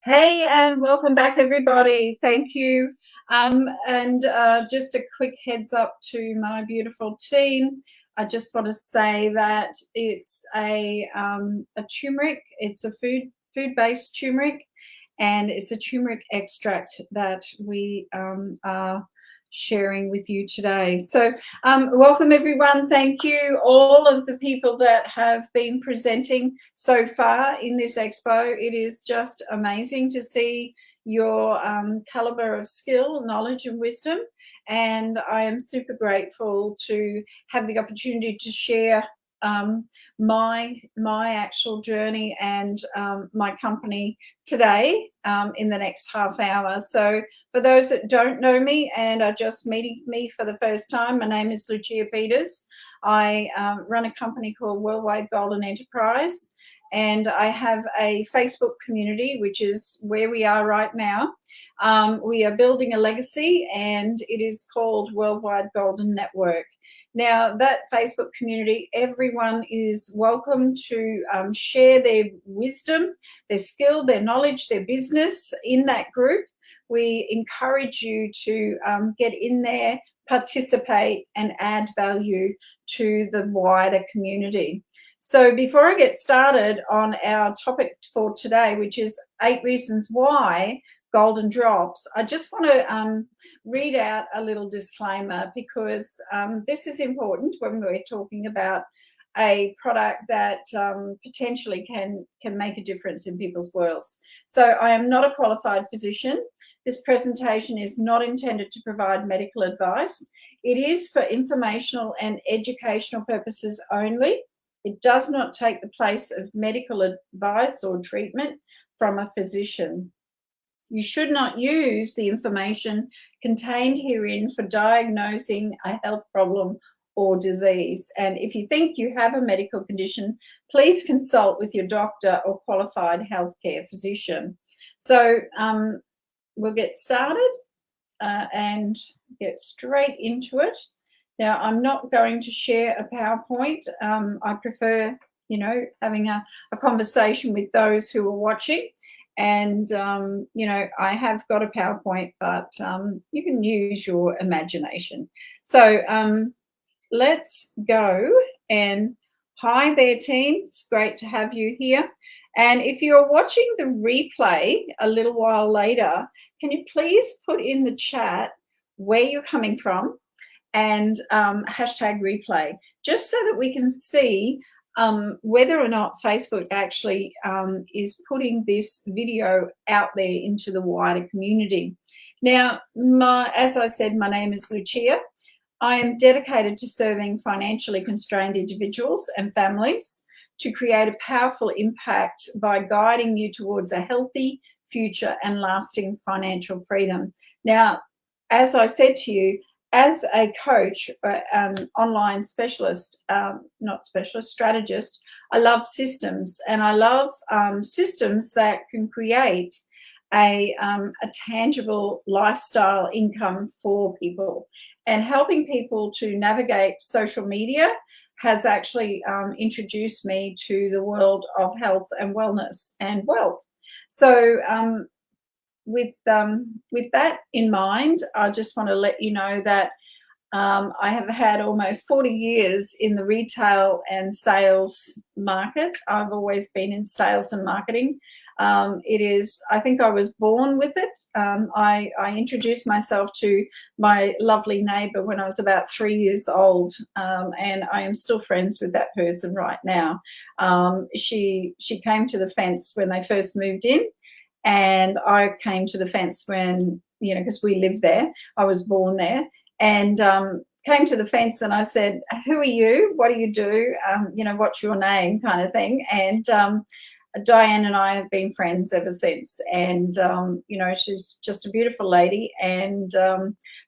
Hey, and welcome back, everybody. Thank you. Just a quick heads up to my beautiful team. I just want to say that it's a turmeric. It's a food-based turmeric, and it's a turmeric extract that we are sharing with you today. So, welcome everyone. Thank you, all of the people that have been presenting so far in this expo. It is just amazing to see your caliber of skill, knowledge, and wisdom. And I am super grateful to have the opportunity to share my actual journey and my company today in the next half hour. So for those that don't know me and are just meeting me for the first time, my name is Lucia Peters. I run a company called Worldwide Golden Enterprise, and I have a Facebook community, which is where we are right now. We are building a legacy, and it is called Worldwide Golden Network. Now, that Facebook community, everyone is welcome to share their wisdom, their skill, their knowledge, their business in that group. We encourage you to get in there, participate, and add value to the wider community. So before I get started on our topic for today, which is 8 reasons why golden drops, I just want to read out a little disclaimer because this is important when we're talking about a product that potentially can make a difference in people's worlds. So I am not a qualified physician. This presentation is not intended to provide medical advice. It is for informational and educational purposes only. It does not take the place of medical advice or treatment from a physician. You should not use the information contained herein for diagnosing a health problem or disease. And if you think you have a medical condition, please consult with your doctor or qualified healthcare physician. So we'll get started and get straight into it. Now, I'm not going to share a PowerPoint. I prefer, having a conversation with those who are watching. And, I have got a PowerPoint, but you can use your imagination. So let's go. And hi there, team. It's great to have you here. And if you're watching the replay a little while later, can you please put in the chat where you're coming from and hashtag replay, just so that we can see whether or not Facebook actually is putting this video out there into the wider community. Now, as I said, my name is Lucia. I am dedicated to serving financially constrained individuals and families to create a powerful impact by guiding you towards a healthy future and lasting financial freedom. Now, as I said to you, as a coach, online specialist, strategist, I love systems, and I love systems that can create a tangible lifestyle income for people. And helping people to navigate social media has actually introduced me to the world of health and wellness and wealth. So with that in mind, I just want to let you know that I have had almost 40 years in the retail and sales market. I've always been in sales and marketing. I think I was born with it. I introduced myself to my lovely neighbour when I was about 3 years old, and I am still friends with that person right now. She came to the fence when they first moved in, and I came to the fence when, because we lived there. I was born there. And came to the fence and I said, who are you? What do you do? What's your name, kind of thing. And Diane and I have been friends ever since. And, she's just a beautiful lady. And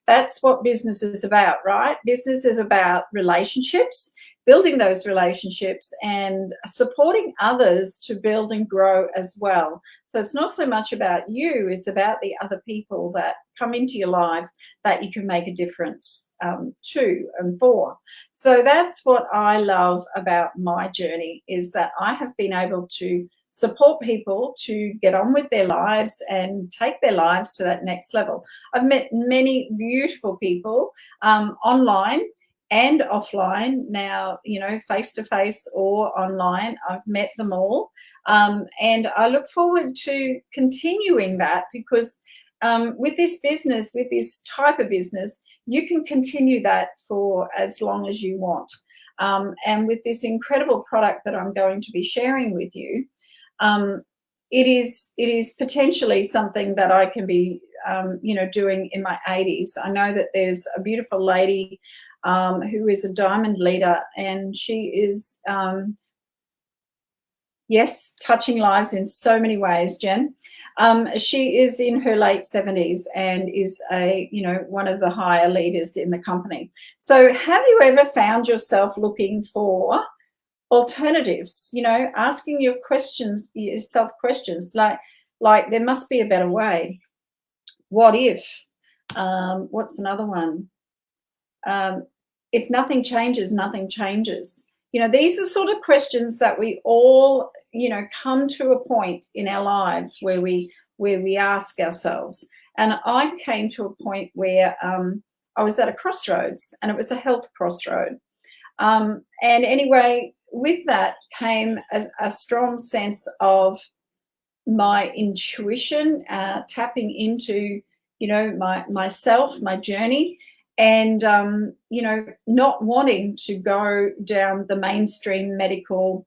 that's what business is about, right? Business is about relationships, building those relationships and supporting others to build and grow as well. So it's not so much about you, it's about the other people that come into your life that you can make a difference to and for. So that's what I love about my journey, is that I have been able to support people to get on with their lives and take their lives to that next level. I've met many beautiful people online and offline now, you know, face to face or online. I've met them all. And I look forward to continuing that, because with this business, with this type of business, you can continue that for as long as you want. And with this incredible product that I'm going to be sharing with you, it is potentially something that I can be, you know, doing in my 80s. I know that there's a beautiful lady who is a diamond leader, and she is, yes, touching lives in so many ways, Jen. She is in her late 70s and is a, you know, one of the higher leaders in the company. So have you ever found yourself looking for alternatives, you know, asking yourself questions like there must be a better way. What if? What's another one? If nothing changes, nothing changes. You know, these are sort of questions that we all, you know, come to a point in our lives where we ask ourselves. And I came to a point where I was at a crossroads, and it was a health crossroad. And anyway, with that came a strong sense of my intuition, tapping into, you know, myself, my journey, and you know, not wanting to go down the mainstream medical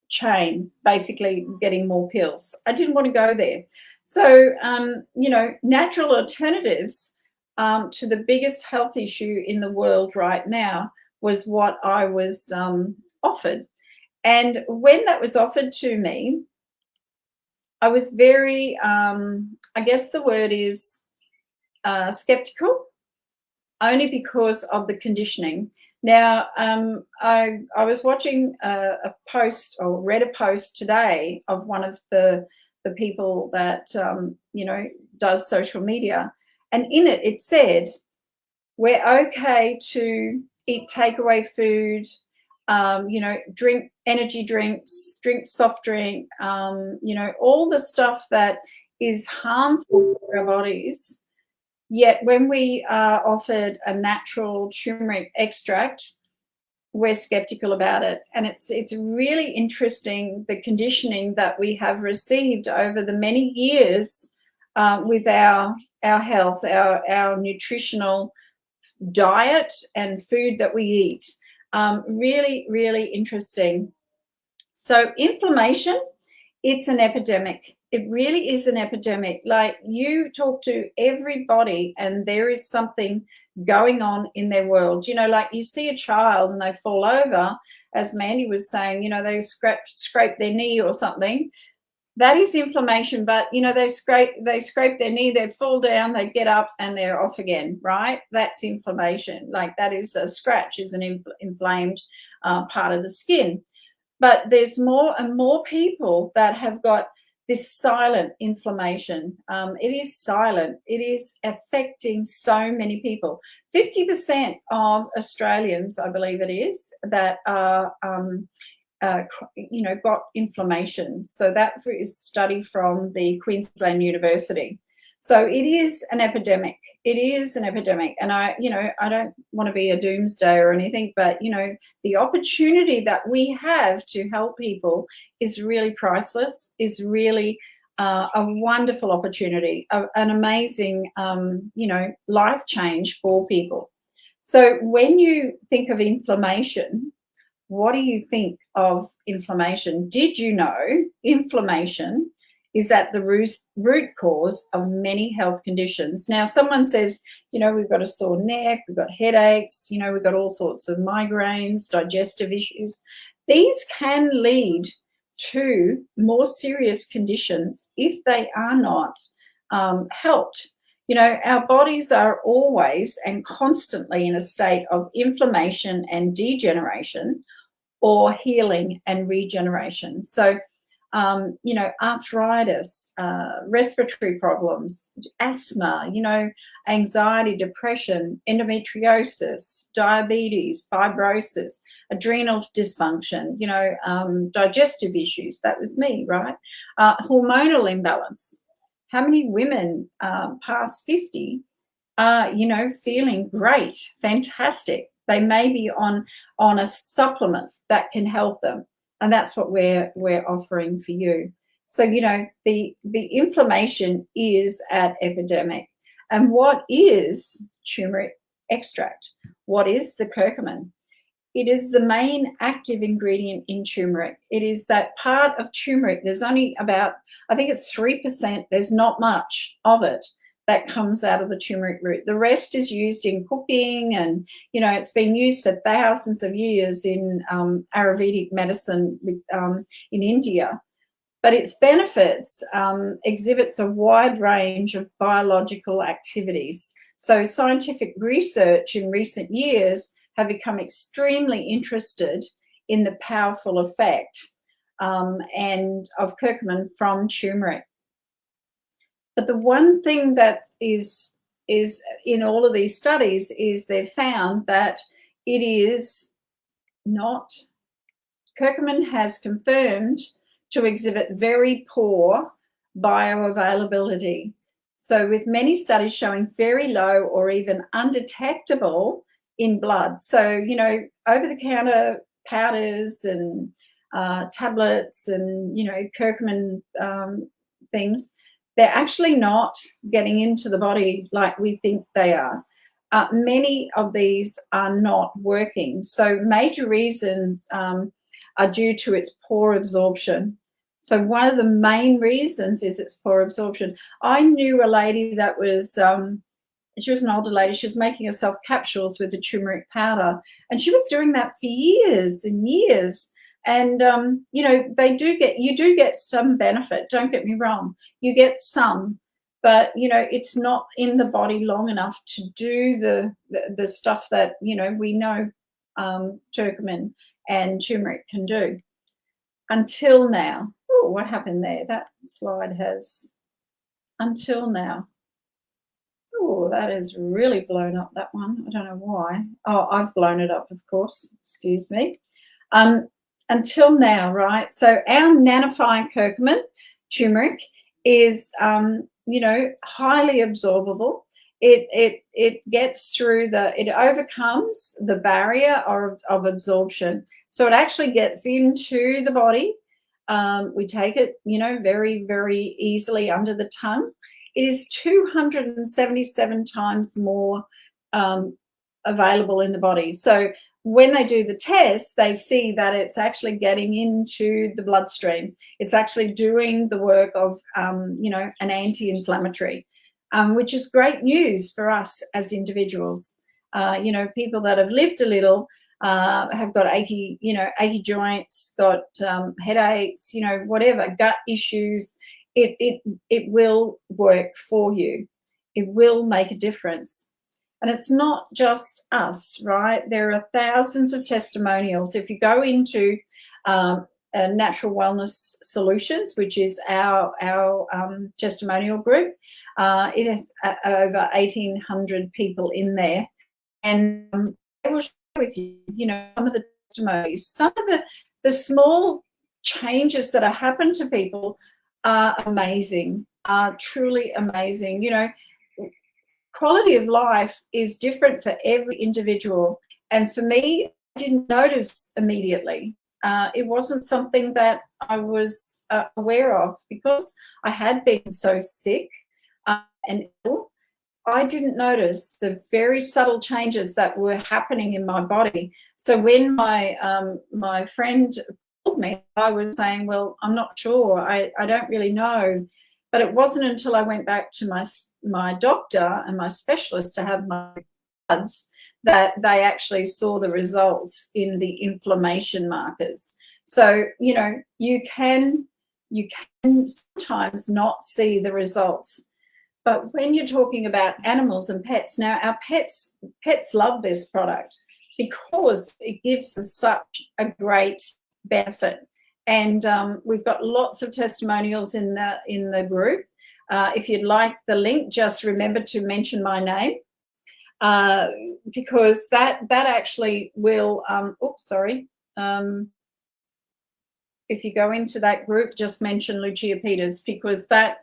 chain, basically getting more pills. I didn't want to go there. So you know, natural alternatives to the biggest health issue in the world right now was what I was offered. And when that was offered to me, I was very, I guess the word is skeptical, only because of the conditioning. Now, I was watching a post, or read a post today, of one of the people that, you know, does social media. And in it, it said, we're okay to eat takeaway food, you know, drink energy drinks, drink soft drink, you know, all the stuff that is harmful for our bodies. Yet when we are offered a natural turmeric extract, we're skeptical about it. And it's really interesting, the conditioning that we have received over the many years with our health, our nutritional diet and food that we eat. Really, really interesting. So inflammation, it's an epidemic. It really is an epidemic. Like, you talk to everybody and there is something going on in their world. You know, like you see a child and they fall over, as Mandy was saying, you know, they scrape their knee or something. That is inflammation, but you know, they scrape their knee, they fall down, they get up, and they're off again, right? That's inflammation. Like, that is a scratch, is an inflamed part of the skin. But there's more and more people that have got this silent inflammation. It is silent. It is affecting so many people. 50% of Australians, I believe it is, that are you know, got inflammation. So that is study from the Queensland University. So it is an epidemic. It is an epidemic. And I, you know, I don't want to be a doomsday or anything, but, you know, the opportunity that we have to help people is really priceless, is really a wonderful opportunity, an amazing, you know, life change for people. So when you think of inflammation, what do you think of inflammation? Did you know inflammation is at the root cause of many health conditions? Now, someone says, you know, we've got a sore neck, we've got headaches, you know, we've got all sorts of migraines, digestive issues. These can lead to more serious conditions if they are not helped. You know, our bodies are always and constantly in a state of inflammation and degeneration, or healing and regeneration. So you know, arthritis, respiratory problems, asthma, you know, anxiety, depression, endometriosis, diabetes, fibrosis, adrenal dysfunction, you know, digestive issues. That was me, right? Hormonal imbalance. How many women past 50 are, you know, feeling great, fantastic? They may be on a supplement that can help them, and that's what we're offering for you. So, you know, the inflammation is at epidemic. And what is turmeric extract? What is the curcumin? It is the main active ingredient in turmeric. It is that part of turmeric. There's only about, I think it's 3%. There's not much of it that comes out of the turmeric root. The rest is used in cooking, and, you know, it's been used for thousands of years in Ayurvedic medicine in India. But its benefits exhibits a wide range of biological activities. So scientific research in recent years have become extremely interested in the powerful effect and of curcumin from turmeric. But the one thing that is in all of these studies is they've found that it is not, curcumin has confirmed to exhibit very poor bioavailability. So with many studies showing very low or even undetectable in blood. So, you know, over-the-counter powders and tablets and, you know, curcumin things, they're actually not getting into the body like we think they are. Many of these are not working. So major reasons are due to its poor absorption. So one of the main reasons is its poor absorption. I knew a lady that was, she was an older lady, she was making herself capsules with the turmeric powder, and she was doing that for years and years. And, you know, you do get some benefit, don't get me wrong. You get some, but, you know, it's not in the body long enough to do the stuff that, you know, we know curcumin and turmeric can do. Until now. Oh, what happened there? That slide has, until now. Oh, that is really blown up, that one. I don't know why. Oh, I've blown it up, of course. Excuse me. Until now, right? So our nanofine curcumin turmeric is, you know, highly absorbable. It gets through it overcomes the barrier of absorption. So it actually gets into the body. We take it, you know, very, very easily under the tongue. It is 277 times more available in the body. So when they do the test, they see that it's actually getting into the bloodstream. It's actually doing the work of, you know, an anti-inflammatory, which is great news for us as individuals. You know, people that have lived a little, have got achy joints, got headaches, you know, whatever, gut issues. It will work for you. It will make a difference. And it's not just us, right? There are thousands of testimonials. If you go into Natural Wellness Solutions, which is our testimonial group, it has over 1,800 people in there. And they will share with you, you know, some of the testimonies, some of the small changes that have happened to people are amazing, are truly amazing. You know, quality of life is different for every individual. And for me, I didn't notice immediately. It wasn't something that I was aware of because I had been so sick and ill. I didn't notice the very subtle changes that were happening in my body. So when my friend told me, I was saying, well, I'm not sure. I don't really know. But it wasn't until I went back to my doctor and my specialist to have my bloods that they actually saw the results in the inflammation markers. So, you know, you can sometimes not see the results. But when you're talking about animals and pets, now our pets love this product because it gives them such a great benefit. and we've got lots of testimonials in the group. If you'd like the link, just remember to mention my name, because that actually will. Oops, sorry. If you go into that group, just mention Lucia Peters, because that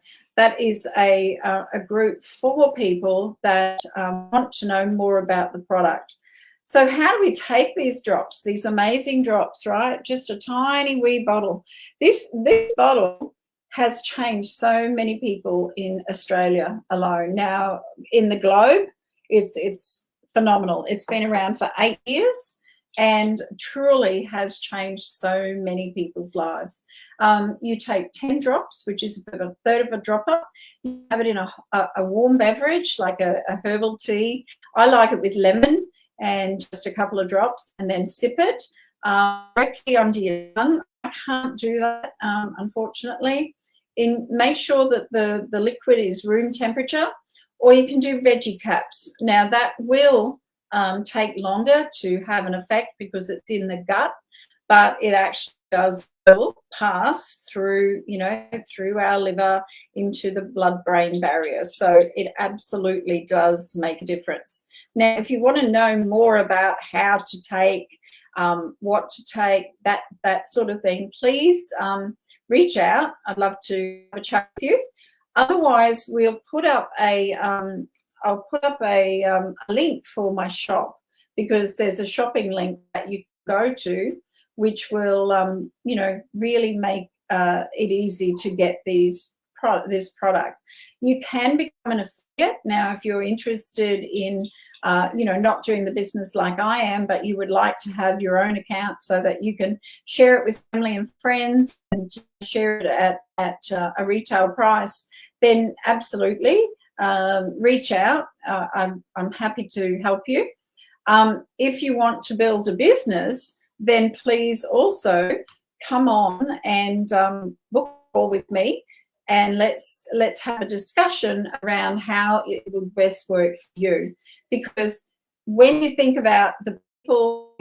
is a group for people that want to know more about the product. So how do we take these drops, these amazing drops, right? Just a tiny wee bottle. This bottle has changed so many people in Australia alone. Now, in the globe, it's phenomenal. It's been around for 8 years and truly has changed so many people's lives. You take 10 drops, which is about a third of a dropper. You have it in a warm beverage, like a herbal tea. I like it with lemon and just a couple of drops, and then sip it directly under your tongue. I can't do that, unfortunately. Make sure that the liquid is room temperature, or you can do veggie caps. Now, that will take longer to have an effect because it's in the gut, but it actually does pass through, through our liver into the blood-brain barrier. So it absolutely does make a difference. Now, if you want to know more about how to take, what to take, that sort of thing, please reach out. I'd love to have a chat with you. Otherwise, we'll put up I'll put up a link for my shop, because there's a shopping link that you can go to, which will, really make it easy to get this product. You can become an affiliate. Now, if you're interested in, not doing the business like I am, but you would like to have your own account so that you can share it with family and friends and share it at a retail price, then absolutely. Reach out. I'm happy to help you. If you want to build a business, then please also come on and book a call with me, and let's have a discussion around how it would best work for you. Because when you think about the people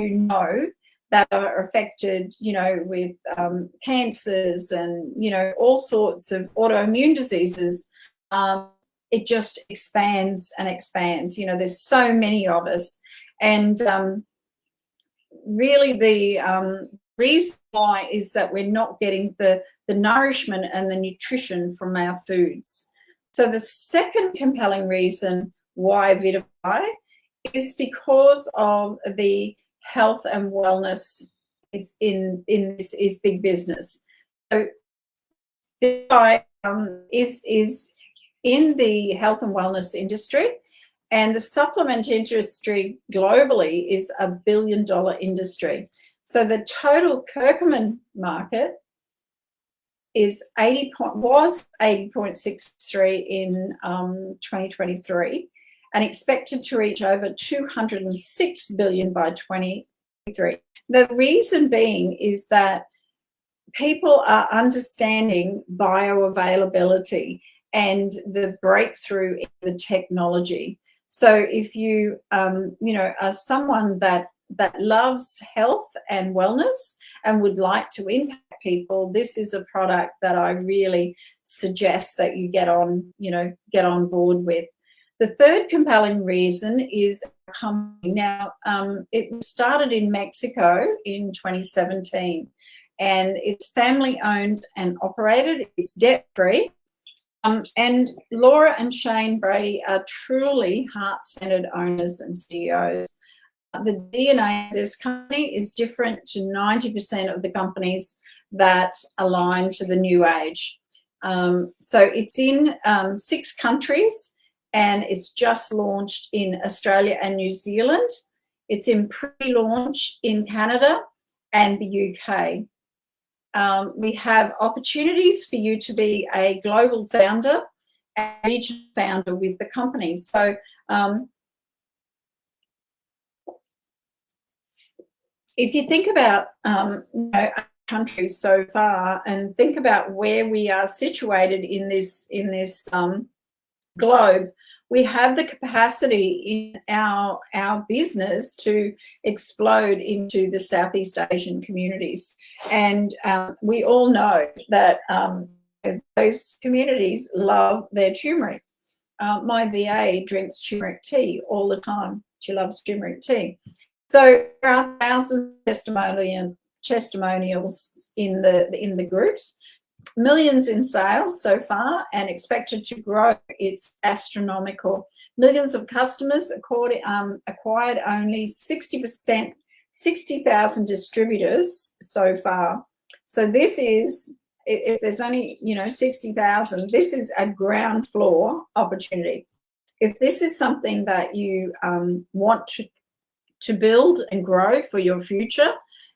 that are affected, with cancers and all sorts of autoimmune diseases, it just expands and expands. There's so many of us, and really the reason why is that we're not getting the nourishment and the nutrition from our foods. So the second compelling reason why Vitify is because of the health and wellness is in this is big business. So Vitify is in the health and wellness industry, and the supplement industry globally is $1 billion industry. So the total curcumin market was 80.63 in 2023, and expected to reach over 206 billion by 2023. The reason being is that people are understanding bioavailability and the breakthrough in the technology. So if you, are someone that loves health and wellness and would like to impact people, this is a product that I really suggest that you get on board with. The third compelling reason is our company. Now, it started in Mexico in 2017, and it's family owned and operated. It's debt-free. And Laura and Shane Brady are truly heart-centered owners and CEOs. The DNA of this company is different to 90% of the companies that align to the new age. So it's in 6 countries, and it's just launched in Australia and New Zealand. It's in pre-launch in Canada and the UK. We have opportunities for you to be a global founder and regional founder with the company. So if you think about our countries so far, and think about where we are situated in this globe, we have the capacity in our business to explode into the Southeast Asian communities. And we all know that those communities love their turmeric. My VA drinks turmeric tea all the time. She loves turmeric tea. So there are thousands of testimonials in the groups, millions in sales so far, and expected to grow. It's astronomical. Millions of customers acquired only 60%, 60,000 distributors so far. So this is, if there's only 60,000, this is a ground floor opportunity. If this is something that you want to build and grow for your future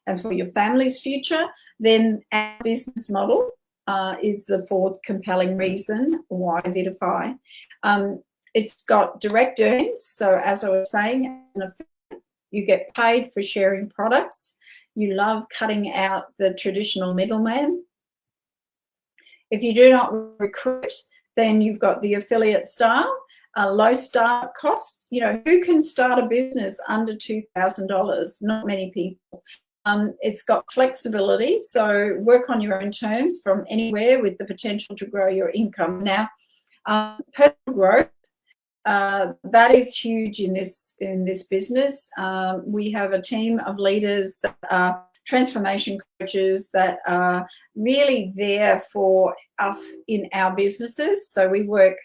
and for your family's future, then our business model is the fourth compelling reason why Vitify. It's got direct earnings. So as I was saying, you get paid for sharing products. You love cutting out the traditional middleman. If you do not recruit, then you've got the affiliate style, low start costs. Who can start a business under $2,000? Not many people. It's got flexibility, so work on your own terms from anywhere with the potential to grow your income. Now, personal growth, that is huge in this business. We have a team of leaders that are transformation coaches that are really there for us in our businesses. So we work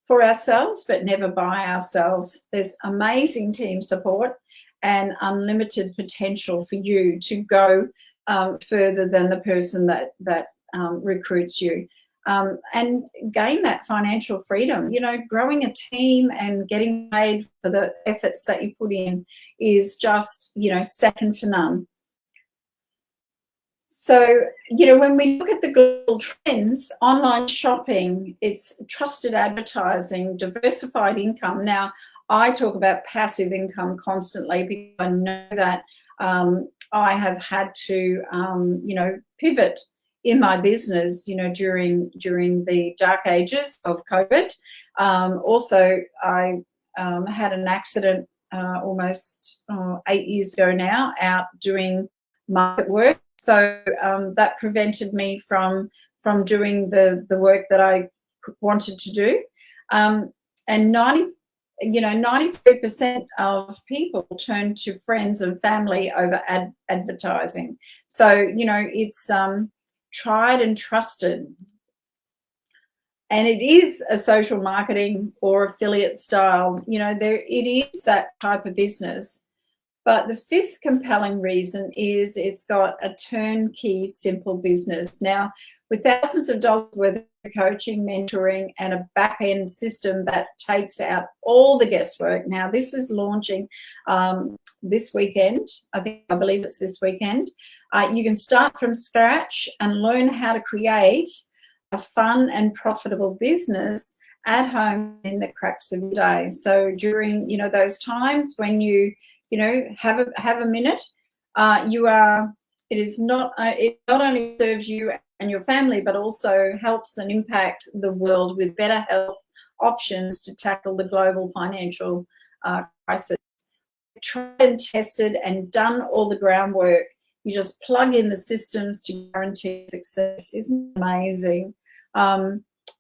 for ourselves, but never by ourselves. There's amazing team support and unlimited potential for you to go further than the person that recruits you, and gain that financial freedom. Growing a team and getting paid for the efforts that you put in is just, second to none. So, when we look at the global trends, online shopping, it's trusted advertising, diversified income. Now, I talk about passive income constantly because I know that I have had to, pivot in my business, during the dark ages of COVID. Also, I had an accident almost 8 years ago now, out doing market work. So that prevented me from doing the work that I wanted to do. And 93% of people turn to friends and family over advertising. So, it's tried and trusted. And it is a social marketing or affiliate style. It is that type of business. But the fifth compelling reason is it's got a turnkey, simple business. Now, with thousands of dollars worth of coaching, mentoring, and a back-end system that takes out all the guesswork. Now, this is launching this weekend. I believe it's this weekend. You can start from scratch and learn how to create a fun and profitable business at home in the cracks of your day. So during, those times when you have a minute, it not only serves you and your family, but also helps and impacts the world with better health options to tackle the global financial crisis. Tried and tested and done all the groundwork. You just plug in the systems to guarantee success. Isn't it amazing?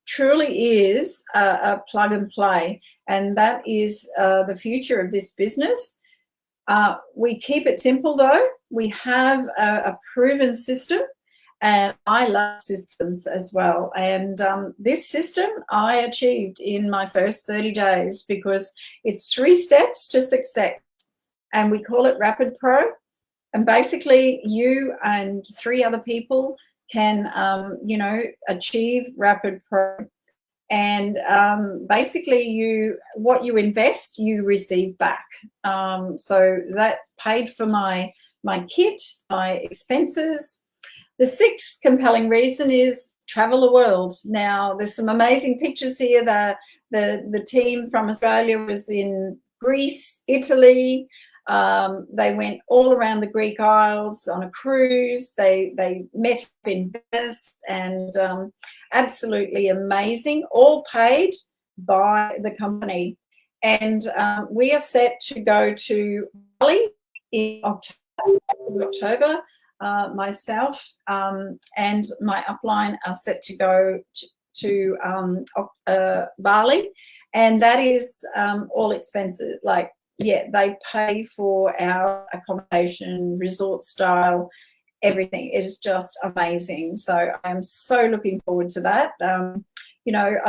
Truly is a plug and play, and that is the future of this business. We keep it simple, though. We have a proven system, and I love systems as well. And this system I achieved in my first 30 days because it's 3 steps to success, and we call it Rapid Pro. And basically, you and 3 other people can, achieve Rapid Pro. And basically, what you invest, you receive back. So that paid for my kit, my expenses. The 6th compelling reason is travel the world. Now, there's some amazing pictures here. The team from Australia was in Greece, Italy. They went all around the Greek Isles on a cruise. They met up in Venice, and absolutely amazing. All paid by the company. And we are set to go to Bali in October. Myself and my upline are set to go to Bali, and that is all expenses. Like, yeah, they pay for our accommodation, resort style, everything. It is just amazing. So I'm so looking forward to that. I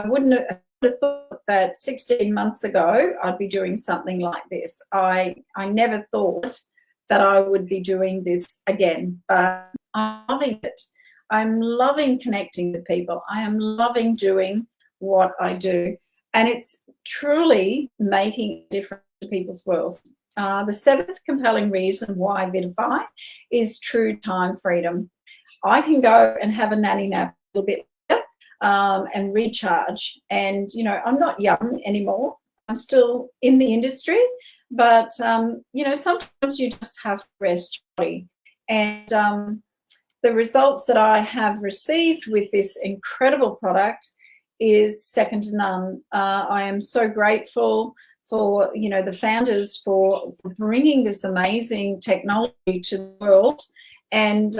wouldn't have thought that 16 months ago I'd be doing something like this. I never thought that I would be doing this again, but I'm loving it. I'm loving connecting with people. I am loving doing what I do, and it's truly making a difference to people's worlds. The seventh compelling reason why Vitify is true time freedom. I can go and have a nanny nap a little bit and recharge. And, I'm not young anymore. I'm still in the industry, but, sometimes you just have to rest your body. And the results that I have received with this incredible product is second to none. I am so grateful for, the founders for bringing this amazing technology to the world, and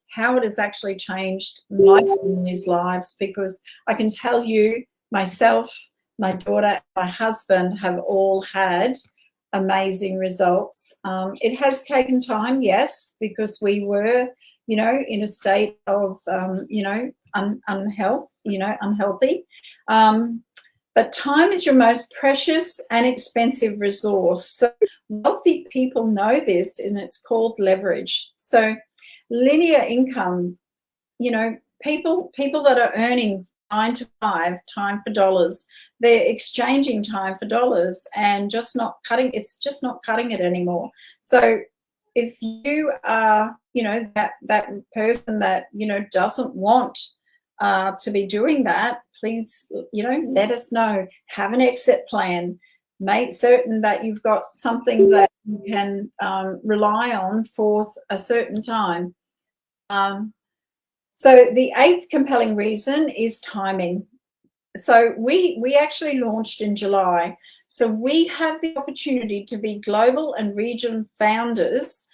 how it has actually changed my family's lives, because I can tell you, myself, my daughter, my husband have all had amazing results. It has taken time, yes, because we were, in a state of, unhealthy. But time is your most precious and expensive resource. So wealthy people know this, and it's called leverage. So linear income, people that are earning 9 to 5 time for dollars, they're exchanging time for dollars and just not cutting. It's just not cutting it anymore. So if you are, that person that, doesn't want to be doing that, please, let us know. Have an exit plan. Make certain that you've got something that you can rely on for a certain time. So the eighth compelling reason is timing. So we actually launched in July. So we have the opportunity to be global and region founders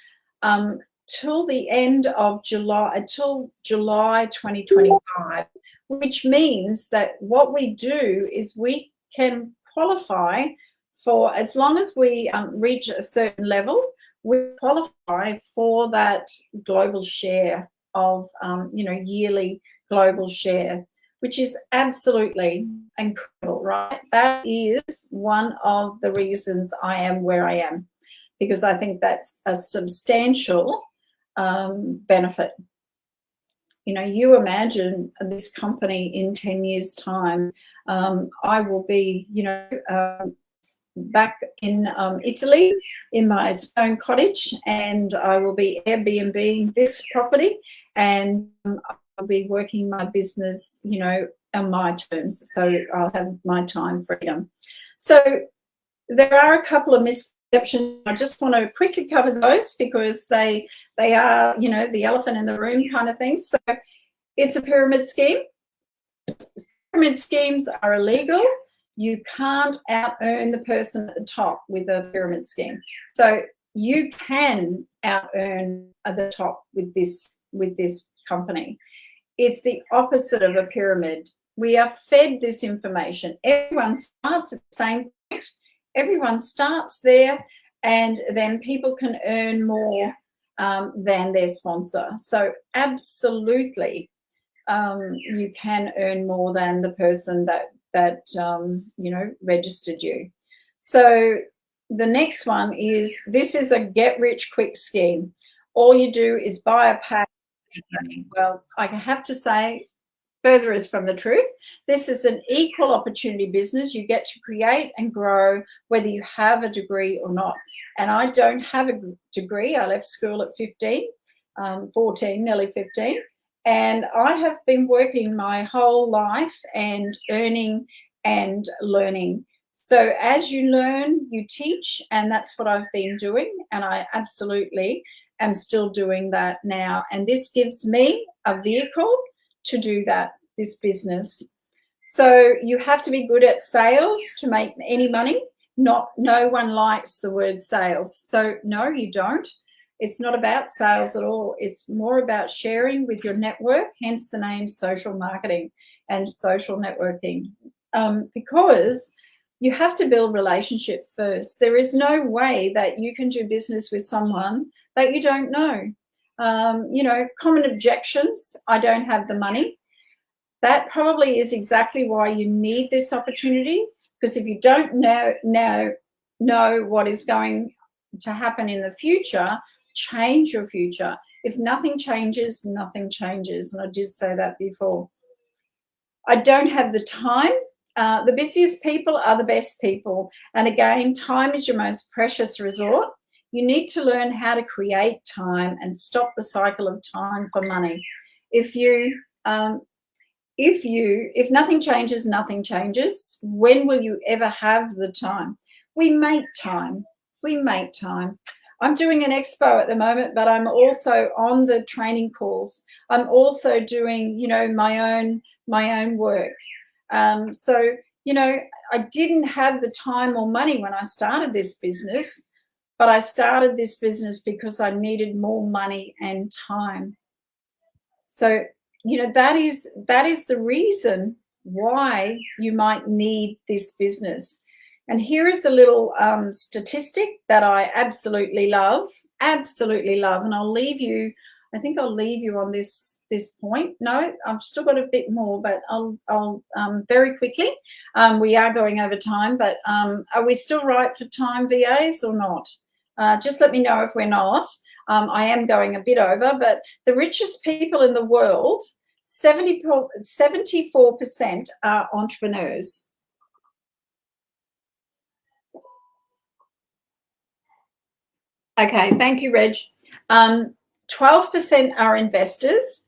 till the end of July, till July 2025, which means that what we do is we can qualify for, as long as we reach a certain level, we qualify for that global share of, yearly global share, which is absolutely incredible, right? That is one of the reasons I am where I am, because I think that's a substantial benefit. You imagine this company in 10 years' time, I will be, back in Italy in my stone cottage, and I will be Airbnb this property, and I'll be working my business, on my terms. So I'll have my time freedom. So there are a couple of misconceptions. I just want to quickly cover those, because they are, the elephant in the room kind of thing. So it's a pyramid scheme. Pyramid schemes are illegal. You can't out-earn the person at the top with a pyramid scheme. So you can out-earn at the top with this company. It's the opposite of a pyramid. We are fed this information. Everyone starts at the same point. Everyone starts there, and then people can earn more than their sponsor. So absolutely, you can earn more than the person that registered you. So the next one is, this is a get rich quick scheme. All you do is buy a pack. Well, I have to say, further is from the truth. This is an equal opportunity business. You get to create and grow whether you have a degree or not. And I don't have a degree. I left school at 14, nearly 15. And I have been working my whole life and earning and learning. So as you learn, you teach, and that's what I've been doing. And I absolutely am still doing that now. And this gives me a vehicle to do that, this business. So you have to be good at sales to make any money. No one likes the word sales. So no, you don't. It's not about sales at all. It's more about sharing with your network, hence the name social marketing and social networking. Because you have to build relationships first. There is no way that you can do business with someone that you don't know. Common objections: I don't have the money. That probably is exactly why you need this opportunity, because if you don't know what is going to happen in the future, change your future. If nothing changes, nothing changes. And I did say that before. I don't have the time. The busiest people are the best people. And again, time is your most precious resort. You need to learn how to create time and stop the cycle of time for money. If nothing changes, nothing changes. When will you ever have the time? We make time. We make time. I'm doing an expo at the moment, but I'm also on the training calls. I'm also doing, my own work. So, I didn't have the time or money when I started this business, but I started this business because I needed more money and time. So, that is the reason why you might need this business. And here is a little statistic that I absolutely love, and I'll leave you. I think I'll leave you on this point. No, I've still got a bit more, but I'll very quickly. We are going over time, but are we still right for time, VAs, or not? Just let me know if we're not. I am going a bit over, but the richest people in the world, 74% are entrepreneurs. Okay, thank you, Reg. 12% are investors,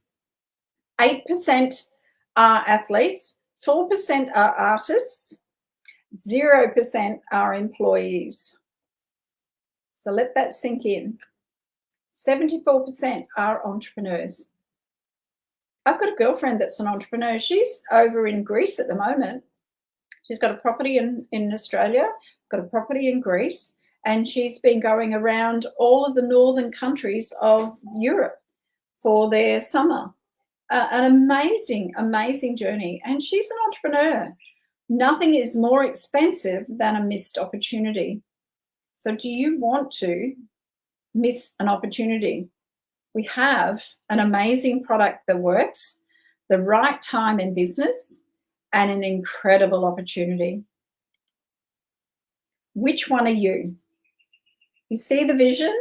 8% are athletes, 4% are artists, 0% are employees. So let that sink in. 74% are entrepreneurs. I've got a girlfriend that's an entrepreneur. She's over in Greece at the moment. She's got a property in Australia, got a property in Greece, and she's been going around all of the northern countries of Europe for their summer. An amazing, amazing journey. And she's an entrepreneur. Nothing is more expensive than a missed opportunity. So do you want to miss an opportunity? We have an amazing product that works, the right time in business, and an incredible opportunity. Which one are you? You see the vision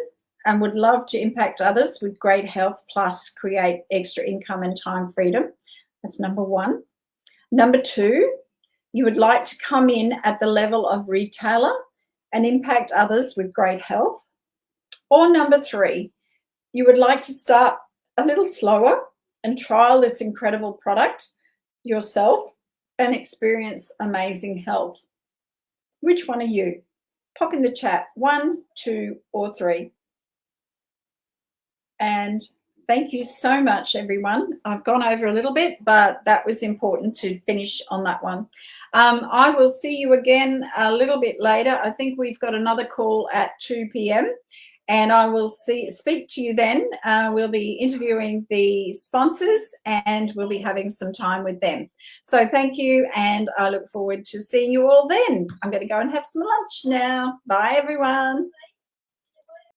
and would love to impact others with great health plus create extra income and time freedom. That's number one. Number two, you would like to come in at the level of retailer and impact others with great health. Or number three, you would like to start a little slower and trial this incredible product yourself and experience amazing health. Which one are you? Pop in the chat, 1, 2, or 3. And thank you so much, everyone. I've gone over a little bit, but that was important to finish on that one. I will see you again a little bit later. I think we've got another call at 2 p.m. and I will speak to you then. We'll be interviewing the sponsors and we'll be having some time with them. So thank you, and I look forward to seeing you all then. I'm going to go and have some lunch now. Bye, everyone.